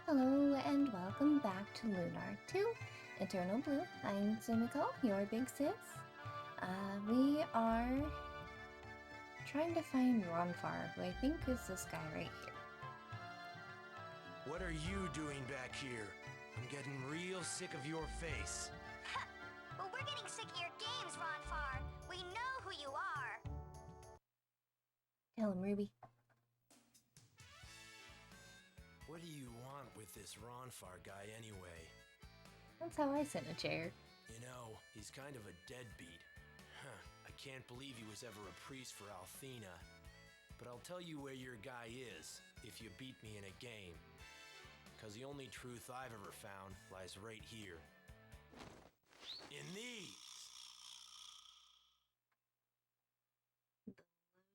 Hello and welcome back to Lunar 2 Eternal Blue. I'm Sumiko, your big sis. We are trying to find Ronfar, who I think is this guy right here. What are you doing back here? I'm getting real sick of your face. Well, we're getting sick of your games, Ronfar. We know who you are. Tell him, Ruby. What do you want with this Ronfar guy anyway? That's how I sit in a chair. You know, he's kind of a deadbeat. Huh, I can't believe he was ever a priest for Althena. But I'll tell you where your guy is, if you beat me in a game. Because the only truth I've ever found lies right here. In these!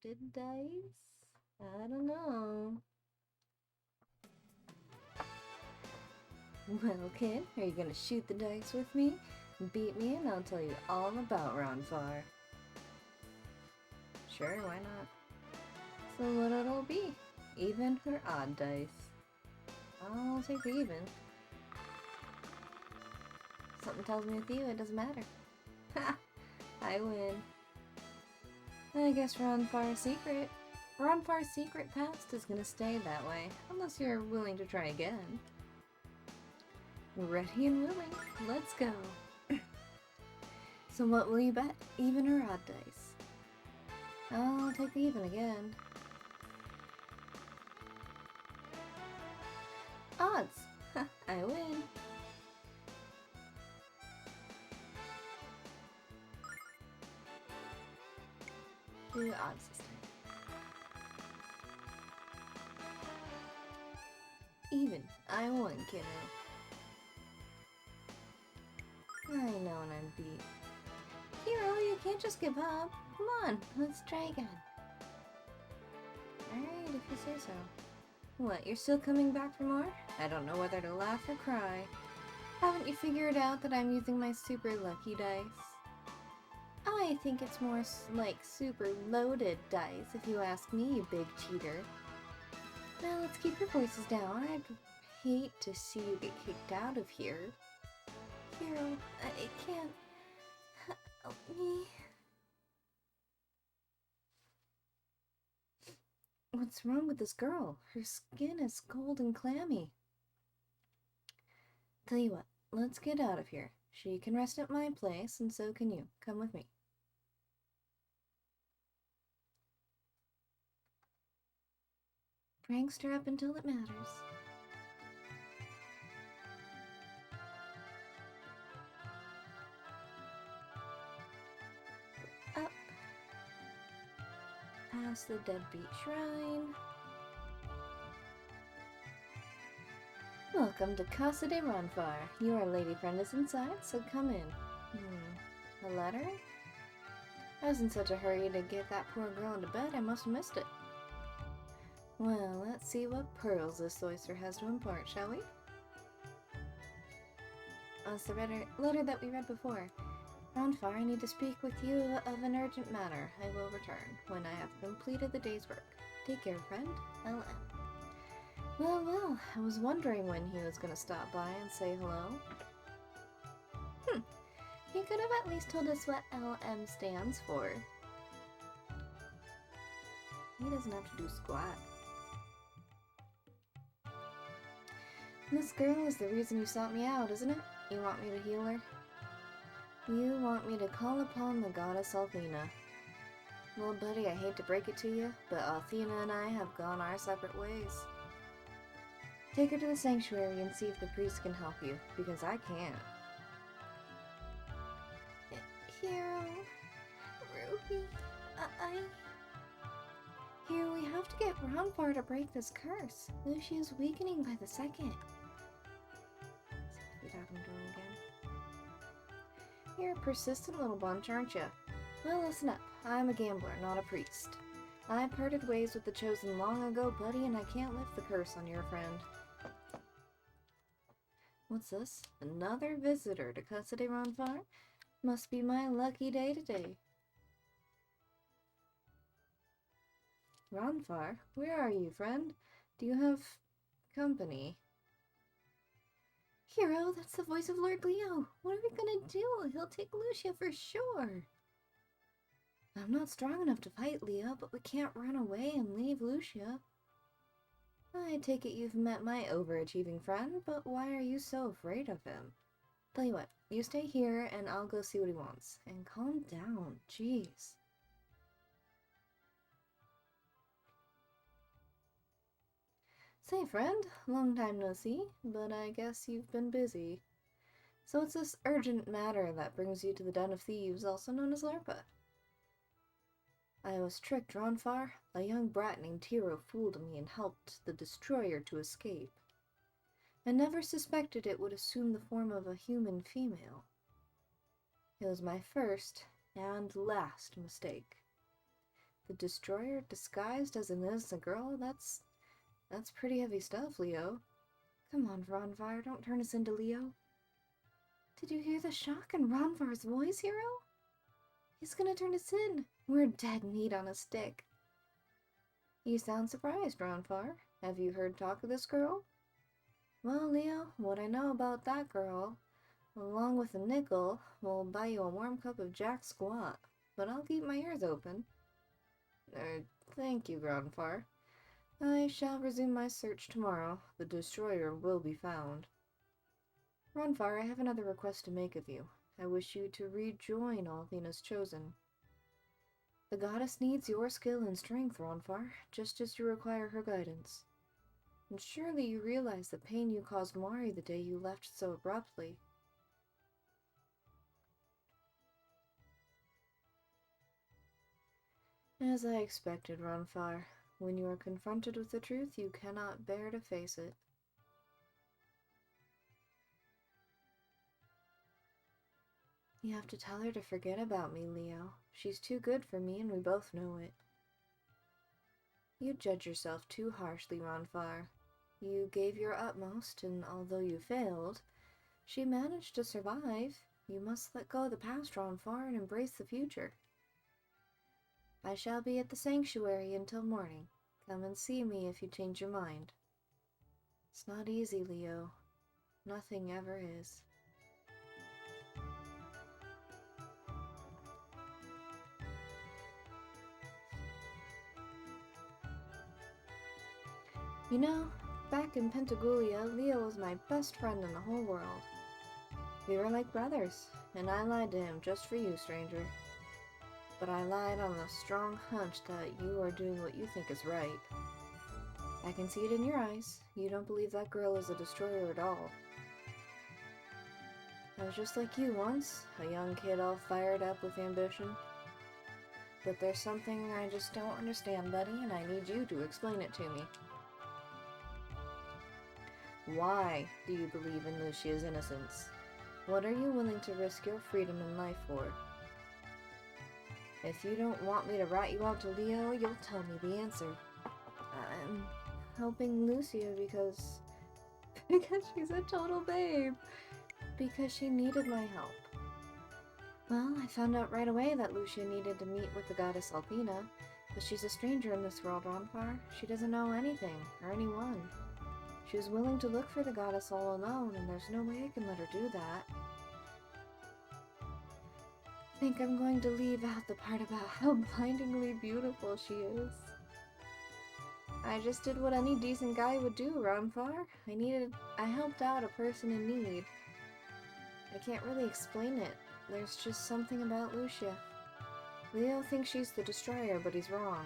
Loaded dice? I don't know. Well, kid, are you gonna shoot the dice with me? Beat me and I'll tell you all about Ronfar. Sure, why not? So what it'll be? Even or odd dice? I'll take the even. Something tells me with you it doesn't matter. Ha! I win. I guess Ronfar's secret past is gonna stay that way, unless you're willing to try again. Ready and willing, let's go. So what will you bet? Even or odd dice? I'll take the even again. Odds! I win. Do odds this time. Even. I won, kiddo. I know when I'm beat. Hero, you can't just give up. Come on, let's try again. Alright, if you say so. What, you're still coming back for more? I don't know whether to laugh or cry. Haven't you figured out that I'm using my super lucky dice? I think it's more like super loaded dice, if you ask me, you big cheater. Now let's keep your voices down. I'd hate to see you get kicked out of here. Hero, I can't help me. What's wrong with this girl? Her skin is cold and clammy. Tell you what, let's get out of here. She can rest at my place, and so can you. Come with me. Prankster up until it matters. Up. Past the deadbeat shrine. Welcome to Casa de Ronfar. Your lady friend is inside, so come in. A letter? I was in such a hurry to get that poor girl into bed, I must have missed it. Well, let's see what pearls this oyster has to impart, shall we? Oh, it's the letter that we read before. Ronfar, I need to speak with you of an urgent matter. I will return when I have completed the day's work. Take care, friend. LM. Well, I was wondering when he was gonna stop by and say hello. He could have at least told us what LM stands for. He doesn't have to do squat. This girl is the reason you sought me out, isn't it? You want me to heal her? You want me to call upon the goddess Althena. Well, buddy, I hate to break it to you, but Althena and I have gone our separate ways. Take her to the sanctuary and see if the priest can help you, because I can't. Hero... Ruby... Here, we have to get Ronfar to break this curse. Lucia is weakening by the second. Be talking to him again. You're a persistent little bunch, aren't you? Well, listen up. I'm a gambler, not a priest. I parted ways with the Chosen long ago, buddy, and I can't lift the curse on your friend. What's this? Another visitor to Casa de Ronfar? Must be my lucky day today. Ronfar, where are you, friend? Do you have company? Hero, that's the voice of Lord Leo. What are we gonna do? He'll take Lucia for sure. I'm not strong enough to fight Leo, but we can't run away and leave Lucia. I take it you've met my overachieving friend, but why are you so afraid of him? Tell you what, you stay here and I'll go see what he wants. And calm down, jeez. Say, friend, long time no see, but I guess you've been busy. So it's this urgent matter that brings you to the Den of Thieves, also known as LARPA. I was tricked, Ronfar. A young brat named Tiro fooled me and helped the destroyer to escape. I never suspected it would assume the form of a human female. It was my first and last mistake. The destroyer disguised as an innocent girl? That's pretty heavy stuff, Leo. Come on, Ronfar, don't turn us into Leo. Did you hear the shock in Ronfar's voice, Hero? He's gonna turn us in. We're dead meat on a stick. You sound surprised, Ronfar. Have you heard talk of this girl? Well, Leo, what I know about that girl, along with a nickel, will buy you a warm cup of Jack Squat, but I'll keep my ears open. Thank you, Ronfar. I shall resume my search tomorrow. The destroyer will be found. Ronfar, I have another request to make of you. I wish you to rejoin Althena's Chosen. The goddess needs your skill and strength, Ronfar, just as you require her guidance. And surely you realize the pain you caused Mari the day you left so abruptly. As I expected, Ronfar. When you are confronted with the truth, you cannot bear to face it. You have to tell her to forget about me, Leo. She's too good for me, and we both know it. You judge yourself too harshly, Ronfar. You gave your utmost, and although you failed, she managed to survive. You must let go of the past, Ronfar, and embrace the future. I shall be at the sanctuary until morning. Come and see me if you change your mind. It's not easy, Leo. Nothing ever is. You know, back in Pentagoulia, Leo was my best friend in the whole world. We were like brothers, and I lied to him just for you, stranger. But I lied on the strong hunch that you are doing what you think is right. I can see it in your eyes. You don't believe that girl is a destroyer at all. I was just like you once, a young kid all fired up with ambition. But there's something I just don't understand, buddy, and I need you to explain it to me. Why do you believe in Lucia's innocence? What are you willing to risk your freedom and life for? If you don't want me to rat you out to Leo, you'll tell me the answer. I'm helping Lucia because she's a total babe. Because she needed my help. Well, I found out right away that Lucia needed to meet with the goddess Althena, but she's a stranger in this world, Ronfar. She doesn't know anything, or anyone. She was willing to look for the goddess all alone, and there's no way I can let her do that. I think I'm going to leave out the part about how blindingly beautiful she is. I just did what any decent guy would do, Ronfar. I helped out a person in need. I can't really explain it. There's just something about Lucia. Leo thinks she's the destroyer, but he's wrong.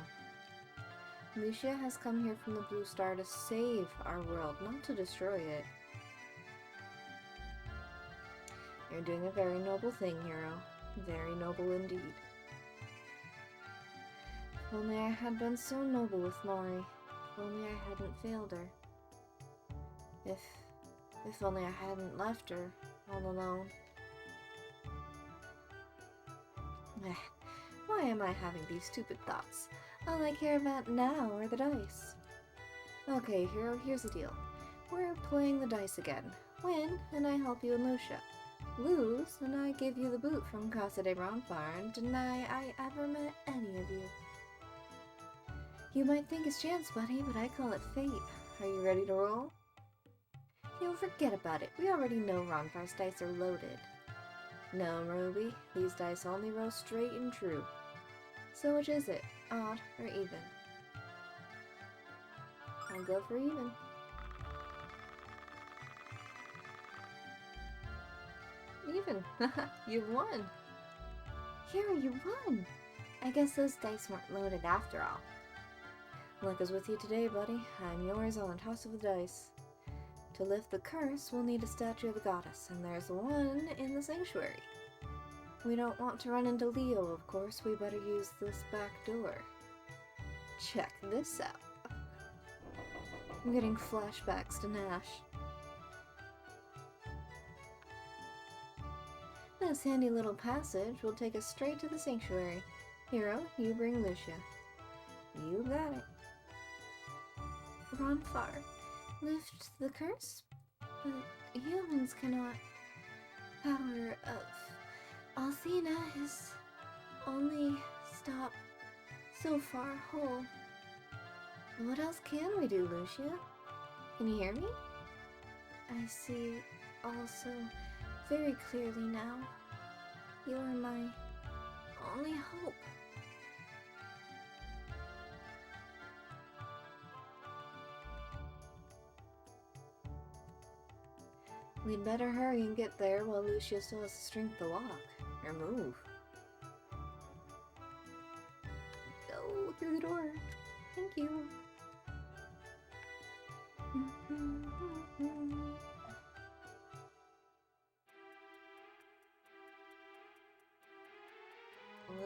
Lucia has come here from the Blue Star to save our world, not to destroy it. You're doing a very noble thing, Hero. Very noble indeed. If only I had been so noble with Mari. If only I hadn't failed her. If only I hadn't left her all alone. Why am I having these stupid thoughts? All I care about now are the dice. Okay, Hero, here's the deal. We're playing the dice again. Win, and I help you and Lucia. Lose, and I give you the boot from Casa de Ronfar and deny I ever met any of you. You might think it's chance, buddy, but I call it fate. Are you ready to roll? You forget about it. We already know Ronfar's dice are loaded. No, Ruby. These dice only roll straight and true. So which is it? Odd or even? I'll go for even. Even. You won. Hero, you won. I guess those dice weren't loaded after all. Luck is with you today, buddy. I'm yours on a toss of the dice. To lift the curse, we'll need a statue of the goddess, and there's one in the sanctuary. We don't want to run into Leo, of course. We better use this back door. Check this out. I'm getting flashbacks to Nash. This handy little passage will take us straight to the sanctuary. Hero, you bring Lucia. You got it. Ronfar, lift the curse? But humans cannot. Power of Althena is only stop so far whole. What else can we do, Lucia? Can you hear me? I see also very clearly now. You are my only hope. We'd better hurry and get there while Lucia still has the strength to walk or move. Go through the door. Thank you.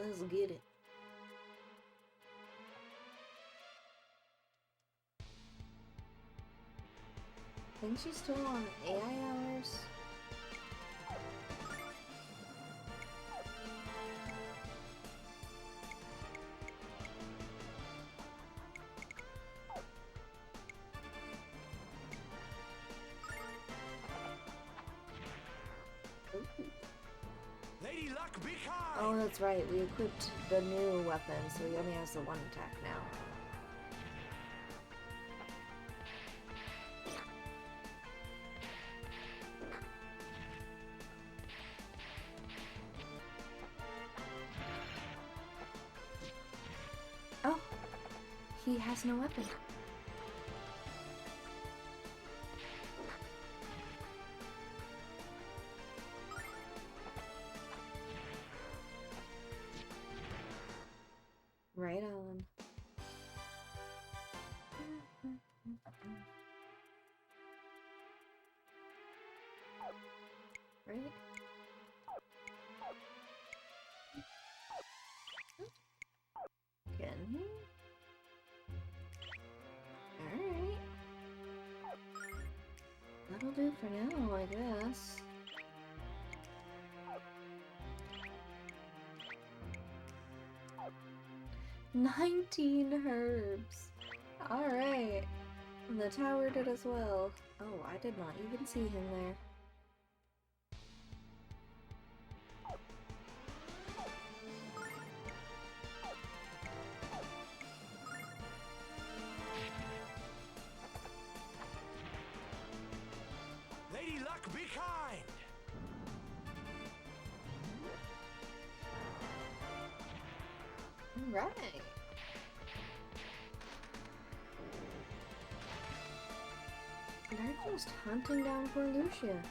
Let's get it. I think she's still on AI hours. Lady Luck, be kind! Oh, that's right. We equipped the new weapon, so he only has the one attack now. Oh, he has no weapon. Right on. Right? Can he? Alright. That'll do for now, I guess. $19 herbs. Alright. The tower did as well. Oh, I did not even see him there. Lady Luck, be kind! Right. They're just hunting down poor Lucia.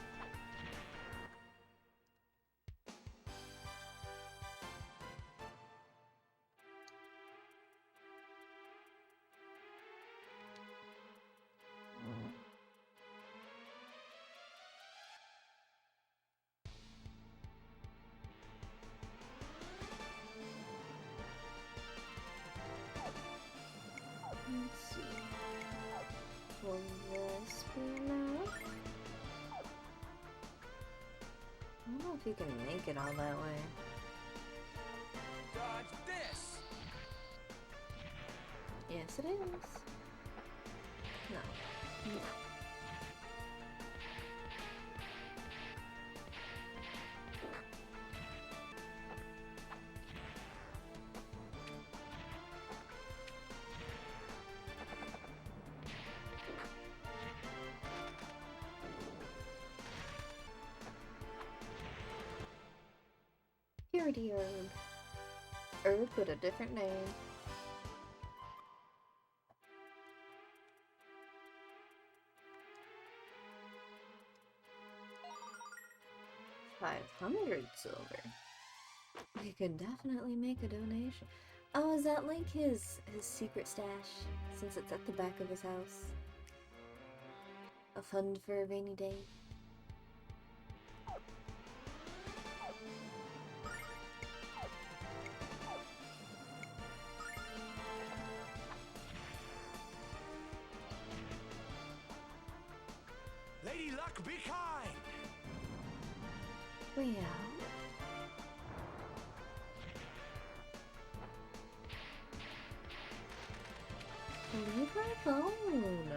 Let's see. Will this be enough? I don't know if you can make it all that way. Dodge this! Yes, it is. No. No. purity herb. Herb with a different name. $500 silver. We could definitely make a donation. Oh, is that like his secret stash? Since it's at the back of his house. A fund for a rainy day. Lady Luck, be kind! Well, leave her alone.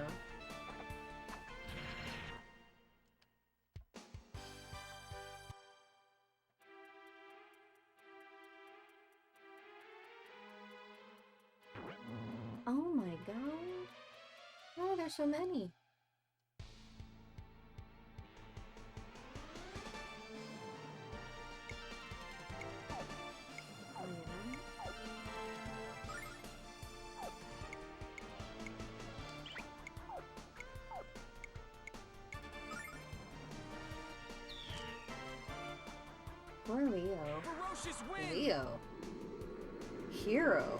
Oh my god. Oh, there's so many. Oh, yeah. Poor Leo. Ferocious wind! Leo. Hero.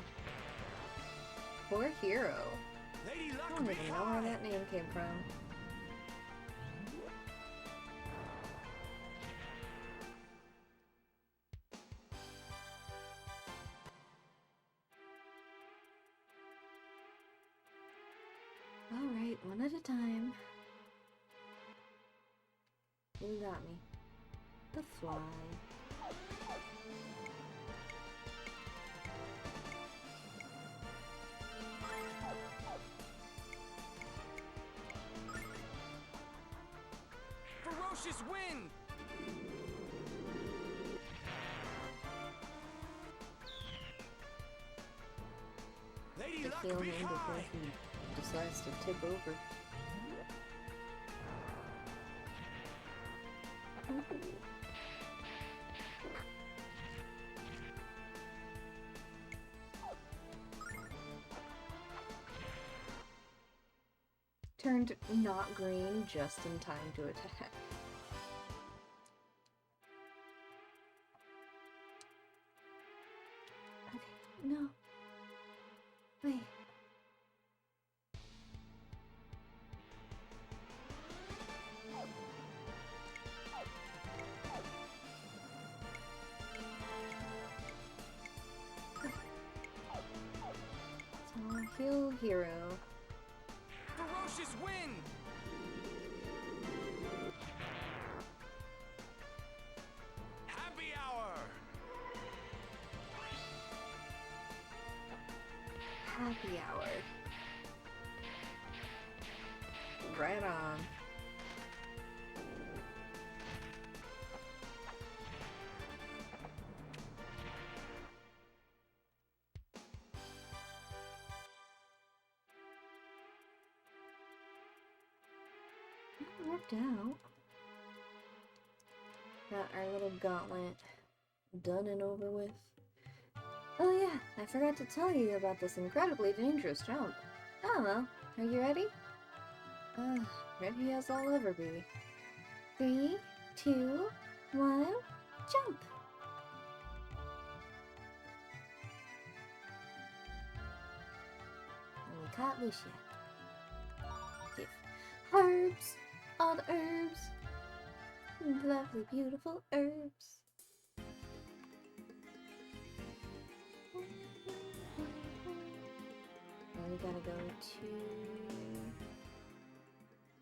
Poor Hero. Lady I Luck, don't be even know where kind! that name came from. Alright, one at a time. Who got me? The fly. Ferocious wind! Lady The Luck, heal be him before kind! he decides to tip over. Turned not green just in time to attack. Okay, no. Wait. Small heal hero. Ferocious wind! Happy hour! Happy hour. Right on. That worked out. Got our little gauntlet done and over with. Oh yeah, I forgot to tell you about this incredibly dangerous jump. Oh well, are you ready? Ready as I'll ever be. 3, 2, 1, jump! And we caught Lucia. Give herbs! All the herbs! Lovely, beautiful herbs! Now we gotta go to...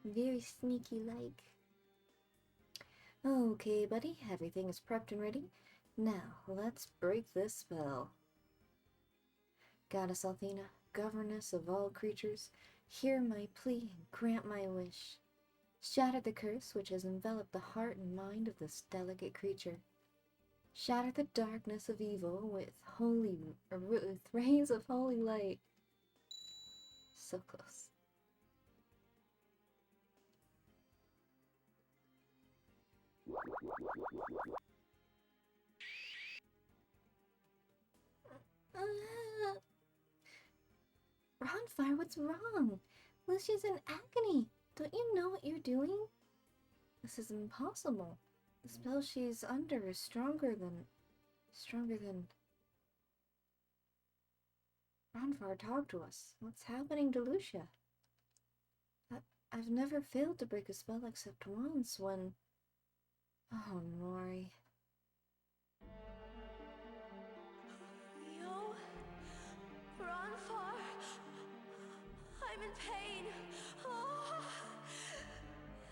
very sneaky like. Okay, buddy, everything is prepped and ready. Now, let's break this spell. Goddess Althena, governess of all creatures, hear my plea and grant my wish. Shatter the curse which has enveloped the heart and mind of this delicate creature. Shatter the darkness of evil with rays of holy light. So close. Ronfar, what's wrong? Lucia's in agony. Don't you know what you're doing? This is impossible. The spell she's under is stronger than... Ronfar, talk to us. What's happening to Lucia? I've never failed to break a spell except once when... Oh, Nori. Leo? Ronfar? I'm in pain. Oh,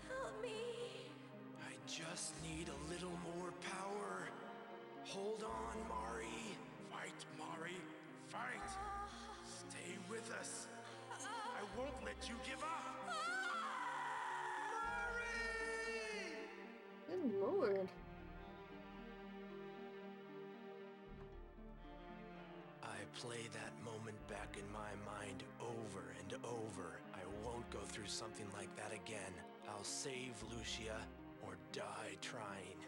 help me. I just need a little more power. Hold on, Mari. Fight, Mari. Fight. Stay with us. I won't let you give up. Mari! Good lord. I play that moment back in my mind over and over. I won't go through something like that again. I'll save Lucia or die trying.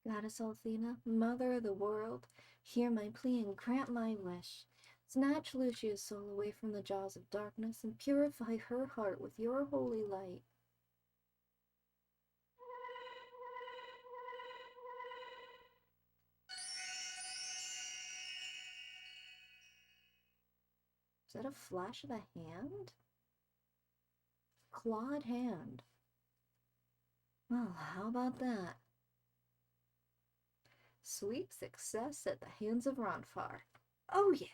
Goddess Althena, Mother of the world, hear my plea and grant my wish. Snatch Lucia's soul away from the jaws of darkness and purify her heart with your holy light. Is that a flash of a hand? Clawed hand. Well, how about that? Sweet success at the hands of Ronfar. Oh, yes!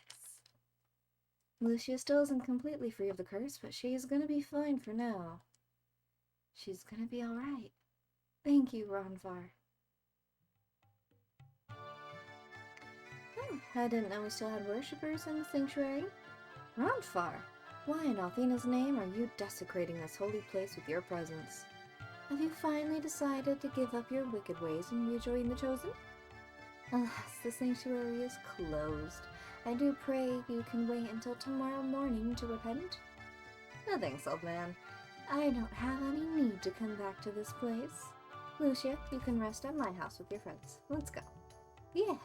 Lucia still isn't completely free of the curse, but she's gonna be fine for now. She's gonna be alright. Thank you, Ronfar. Oh, I didn't know we still had worshippers in the sanctuary. Ronfar, why in Althena's name are you desecrating this holy place with your presence? Have you finally decided to give up your wicked ways and rejoin the Chosen? Alas, the sanctuary is closed. I do pray you can wait until tomorrow morning to repent. No thanks, old man. I don't have any need to come back to this place. Lucia, you can rest at my house with your friends. Let's go. Yeah.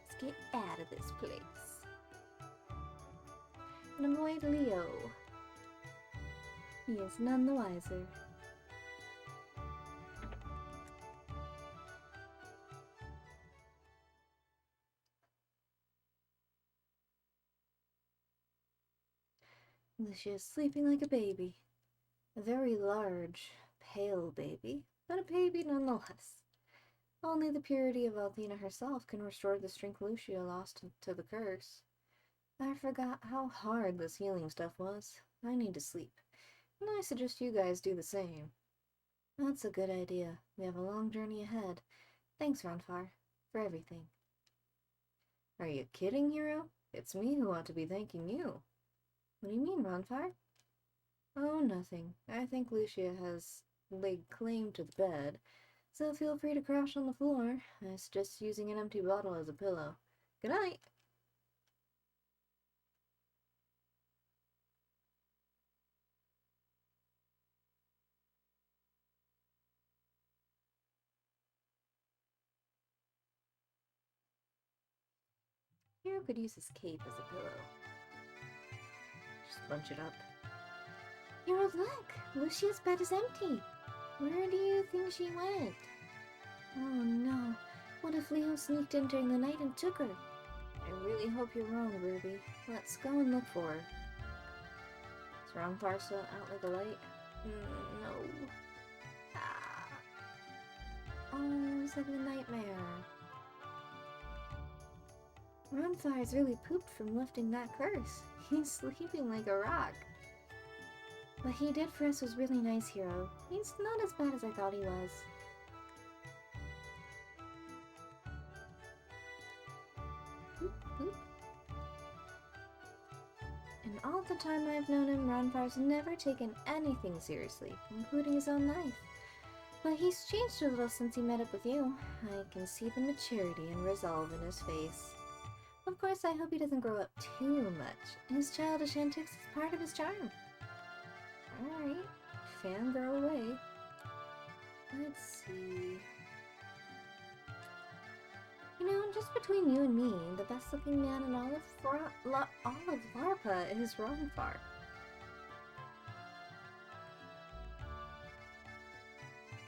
Let's get out of this place. And avoid Leo. He is none the wiser. Lucia is sleeping like a baby. A very large, pale baby, but a baby nonetheless. Only the purity of Althena herself can restore the strength Lucia lost to the curse. I forgot how hard this healing stuff was. I need to sleep, and I suggest you guys do the same. That's a good idea. We have a long journey ahead. Thanks, Ronfar, for everything. Are you kidding, hero? It's me who ought to be thanking you. What do you mean, Ronfar? Oh, nothing. I think Lucia has laid claim to the bed, so feel free to crash on the floor. I suggest using an empty bottle as a pillow. Good night! Hero could use his cape as a pillow. Just bunch it up. Hero, look! Lucia's bed is empty! Where do you think she went? Oh no, what if Leo sneaked in during the night and took her? I really hope you're wrong, Ruby. Let's go and look for her. Is Ronfar still out like a light? No. Ah. Oh, it's like a nightmare. Ronfar's really pooped from lifting that curse. He's sleeping like a rock. What he did for us was really nice, Hero. He's not as bad as I thought he was. Boop, boop. In all the time I've known him, Ronfar's never taken anything seriously, including his own life. But he's changed a little since he met up with you. I can see the maturity and resolve in his face. Of course, I hope he doesn't grow up too much. His childish antics is part of his charm. Alright, fangirl away. Let's see... just between you and me, the best looking man in all of Larpa is Ronfar.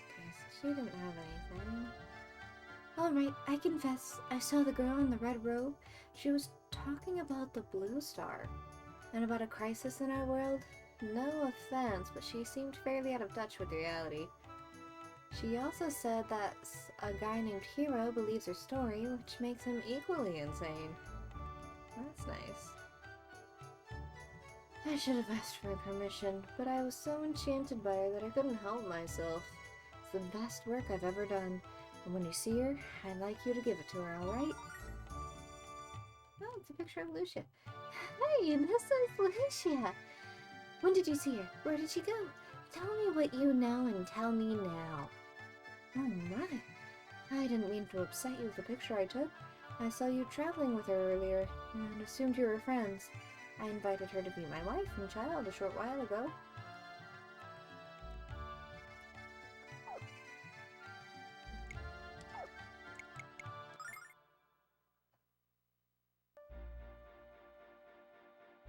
Okay, so she didn't have anything. Alright, I confess, I saw the girl in the red robe. She was talking about the blue star. And about a crisis in our world. No offense, but she seemed fairly out of touch with reality. She also said that a guy named Hero believes her story, which makes him equally insane. That's nice. I should have asked for permission, but I was so enchanted by her that I couldn't help myself. It's the best work I've ever done, and when you see her, I'd like you to give it to her, alright? Oh, it's a picture of Lucia. Hey, this is Lucia! When did you see her? Where did she go? Tell me what you know and tell me now. Oh my. I didn't mean to upset you with the picture I took. I saw you traveling with her earlier and assumed you were friends. I invited her to be my wife and child a short while ago.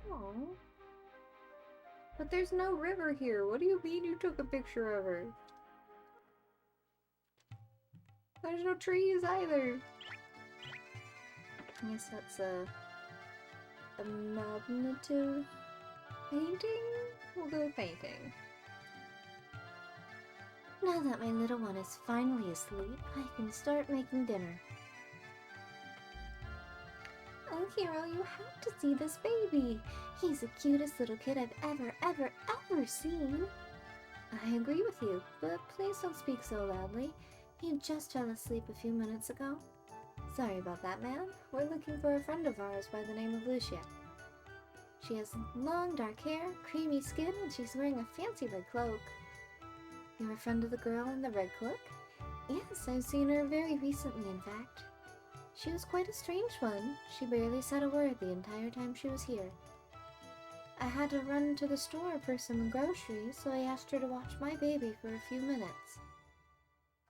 Aww. But there's no river here. What do you mean you took a picture of her? There's no trees either. I guess that's a imaginative painting? We'll go with painting. Now that my little one is finally asleep, I can start making dinner. Oh, Hero, you have to see this baby. He's the cutest little kid I've ever seen. I agree with you, but please don't speak so loudly. He just fell asleep a few minutes ago. Sorry about that, ma'am. We're looking for a friend of ours by the name of Lucia. She has long dark hair, creamy skin, and she's wearing a fancy red cloak. You're a friend of the girl in the red cloak? Yes, I've seen her very recently, in fact. She was quite a strange one. She barely said a word the entire time she was here. I had to run to the store for some groceries, so I asked her to watch my baby for a few minutes.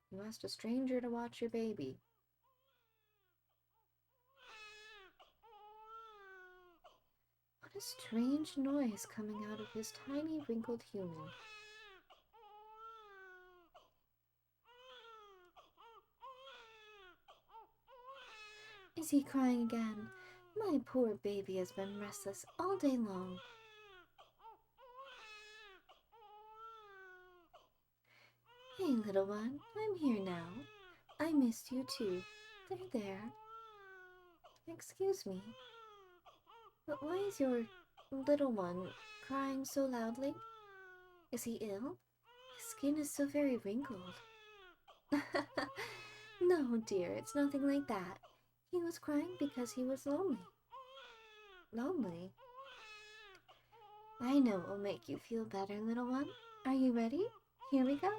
You asked a stranger to watch your baby. What a strange noise coming out of his tiny, wrinkled human. Is he crying again? My poor baby has been restless all day long. Hey, little one, I'm here now. I missed you too. There. Excuse me, but why is your little one crying so loudly? Is he ill? His skin is so very wrinkled. No, dear, it's nothing like that. He was crying because he was lonely. Lonely? I know it will make you feel better, little one. Are you ready? Here we go.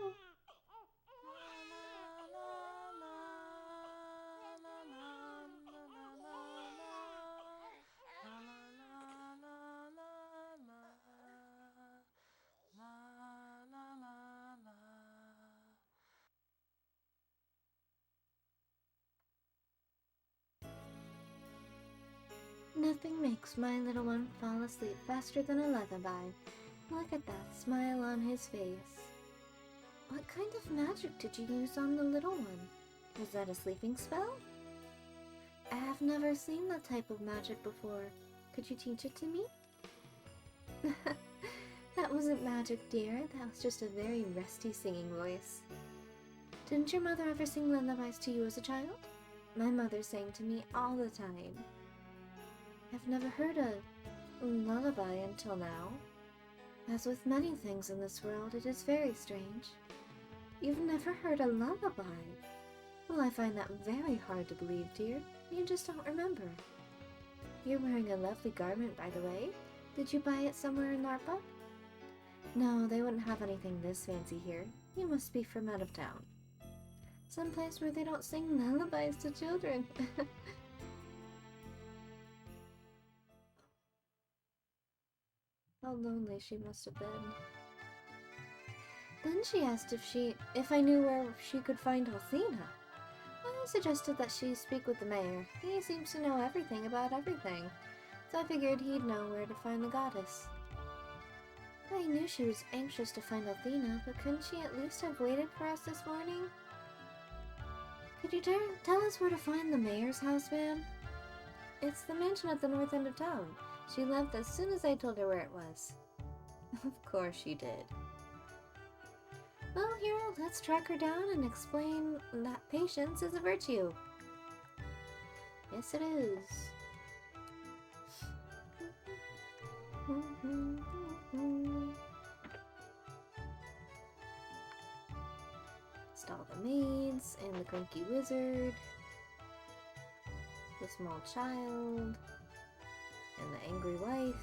Nothing makes my little one fall asleep faster than a lullaby. Look at that smile on his face. What kind of magic did you use on the little one? Was that a sleeping spell? I have never seen that type of magic before. Could you teach it to me? That wasn't magic, dear. That was just a very rusty singing voice. Didn't your mother ever sing lullabies to you as a child? My mother sang to me all the time. I've never heard a lullaby until now. As with many things in this world, it is very strange. You've never heard a lullaby? Well, I find that very hard to believe, dear. You just don't remember. You're wearing a lovely garment, by the way. Did you buy it somewhere in Larpa? No, they wouldn't have anything this fancy here. You must be from out of town. Someplace where they don't sing lullabies to children. How lonely she must have been. Then she asked if I knew where she could find Althena. suggested that she speak with the mayor. He seems to know everything about everything, so I figured he'd know where to find the goddess. I knew she was anxious to find Athena, but couldn't she at least have waited for us this morning? Could you tell us where to find the mayor's house, ma'am? It's the mansion at the north end of town. She left as soon as I told her where it was. Of course she did. Well, Hero, let's track her down and explain that patience is a virtue. Yes, it is. Install the maids and the cranky wizard, the small child, and the angry wife.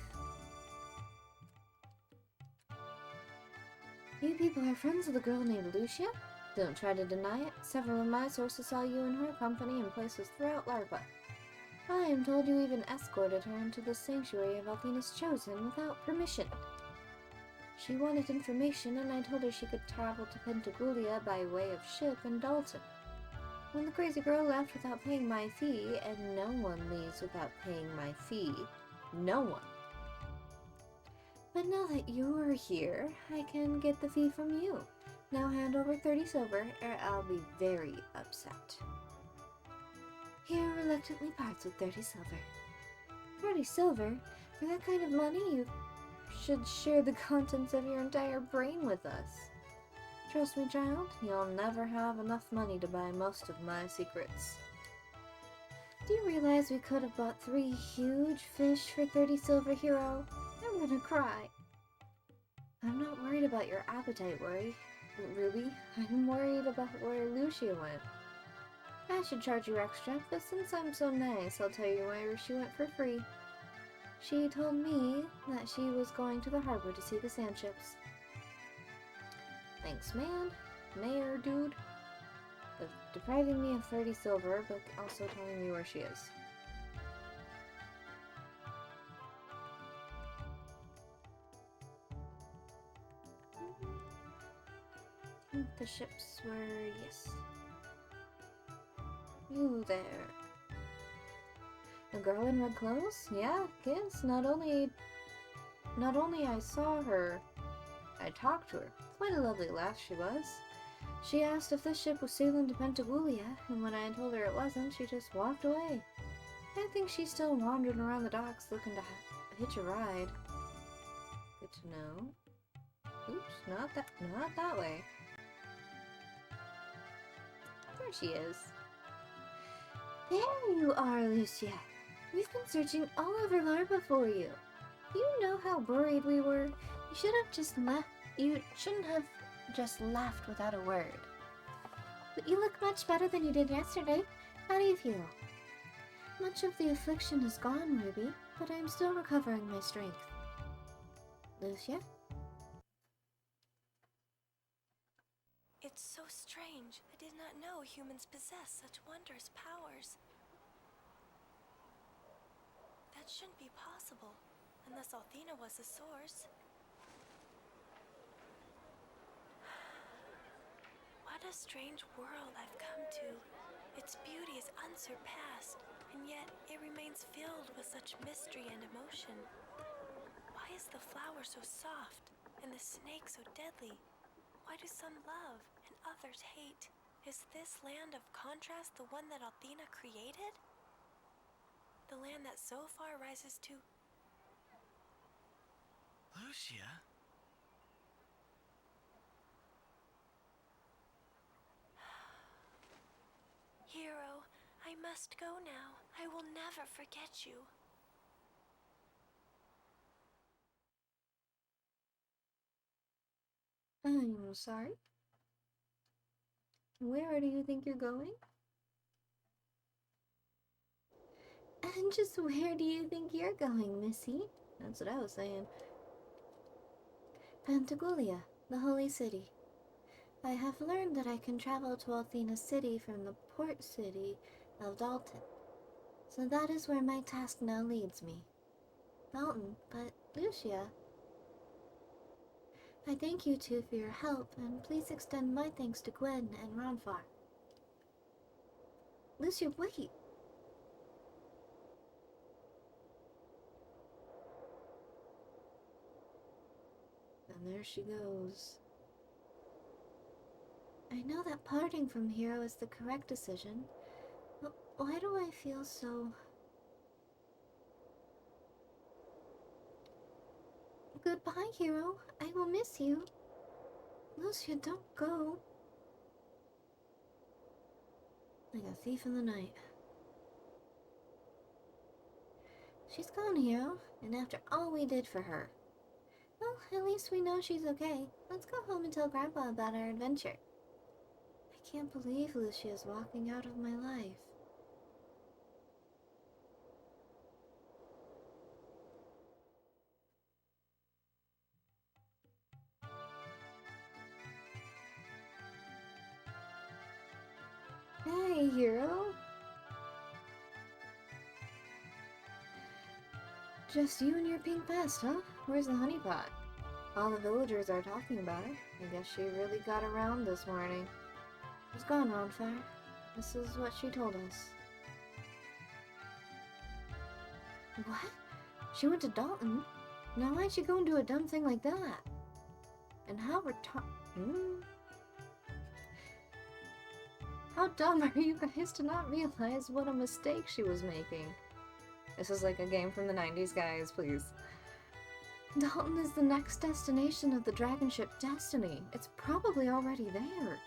You people are friends with a girl named Lucia? Don't try to deny it. Several of my sources saw you in her company in places throughout Larva. I am told you even escorted her into the sanctuary of Athena's Chosen without permission. She wanted information, and I told her she could travel to Pentagulia by way of ship in Dalton. When the crazy girl left without paying my fee, and no one leaves without paying my fee. No one. But now that you're here, I can get the fee from you. Now hand over 30 silver, or I'll be very upset. Hero reluctantly parts with 30 silver. 30 silver? For that kind of money, you should share the contents of your entire brain with us. Trust me, child, you'll never have enough money to buy most of my secrets. Do you realize we could have bought 3 huge fish for 30 silver, Hero? I'm gonna cry. I'm not worried about your appetite, Ruby. I'm worried about where Lucia went. I should charge you extra, but since I'm so nice, I'll tell you where she went for free. She told me that she was going to the harbor to see the sand ships. Thanks, man. Mayor, dude. For depriving me of 30 silver, but also telling me where she is. The ships were, yes. You there. A girl in red clothes? Yeah, kids. Not only I saw her, I talked to her. Quite a lovely lass she was. She asked if this ship was sailing to Pentagulia, and when I told her it wasn't, she just walked away. I think she's still wandering around the docks looking to hitch a ride. Good to know. Oops, not that way. There she is. There you are, Lucia. We've been searching all over Larva for you. You know how worried we were. You shouldn't have just left without a word. But you look much better than you did yesterday. How do you feel? Much of the affliction is gone, Ruby, but I am still recovering my strength. Lucia? It's so strange. I did not know humans possess such wondrous powers. That shouldn't be possible, unless Athena was the source. What a strange world I've come to. Its beauty is unsurpassed, and yet it remains filled with such mystery and emotion. Why is the flower so soft, and the snake so deadly? Why do some love and others hate? Is this land of contrast the one that Athena created? The land that so far rises to... Lucia? Hero, I must go now. I will never forget you. I'm sorry? Where do you think you're going? And just where do you think you're going, Missy? That's what I was saying. Pentagulia, the holy city. I have learned that I can travel to Athena's city from the port city of Dalton. So that is where my task now leads me. Dalton, but Lucia... I thank you two for your help, and please extend my thanks to Gwen and Ronfar. Lucia, wait! And there she goes. I know that parting from Hero is the correct decision, but why do I feel so... Goodbye, Hero. I will miss you. Lucia, don't go. Like a thief in the night. She's gone, Hero, and after all we did for her. Well, at least we know she's okay. Let's go home and tell Grandpa about our adventure. I can't believe Lucia's walking out of my life. Hey, Hero. Just you and your pink vest, huh? Where's the honeypot? All the villagers are talking about her. I guess she really got around this morning. She's gone, Ronfar. This is what she told us. What? She went to Dalton? Now why'd she go and do a dumb thing like that? And how How dumb are you guys to not realize what a mistake she was making? This is like a game from the 90s, guys, please. Dalton is the next destination of the dragon ship Destiny. It's probably already there.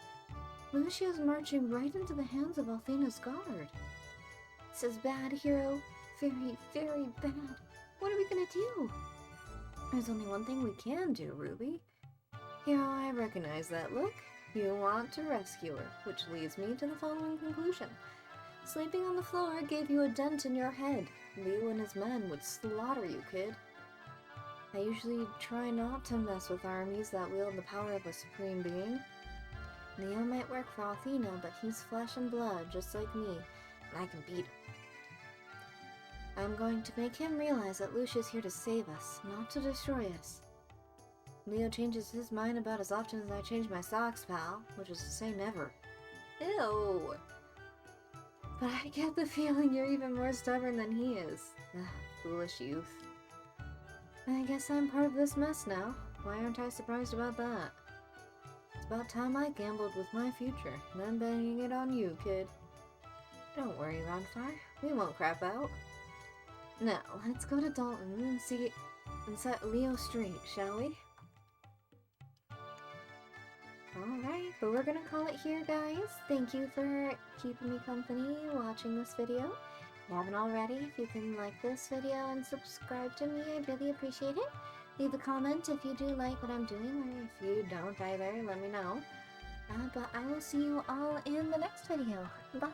Lucia's marching right into the hands of Althena's guard. This is bad, Hero. Very, very bad. What are we gonna do? There's only one thing we can do, Ruby. Hero, I recognize that look. You want to rescue her, which leads me to the following conclusion. Sleeping on the floor gave you a dent in your head. Leo and his men would slaughter you, kid. I usually try not to mess with armies that wield the power of a supreme being. Leo might work for Athena, but he's flesh and blood, just like me, and I can beat him. I'm going to make him realize that Lucia's here to save us, not to destroy us. Leo changes his mind about as often as I change my socks, pal, which is to say never. Ew! But I get the feeling you're even more stubborn than he is. Ugh, foolish youth. I guess I'm part of this mess now. Why aren't I surprised about that? It's about time I gambled with my future, and I'm banging it on you, kid. Don't worry, Ronfar. We won't crap out. Now, let's go to Dalton and set Leo straight, shall we? Alright, but we're gonna call it here, guys. Thank you for keeping me company watching this video. If you haven't already, if you can like this video and subscribe to me, I'd really appreciate it. Leave a comment if you do like what I'm doing, or if you don't either, let me know. But I will see you all in the next video. Bye!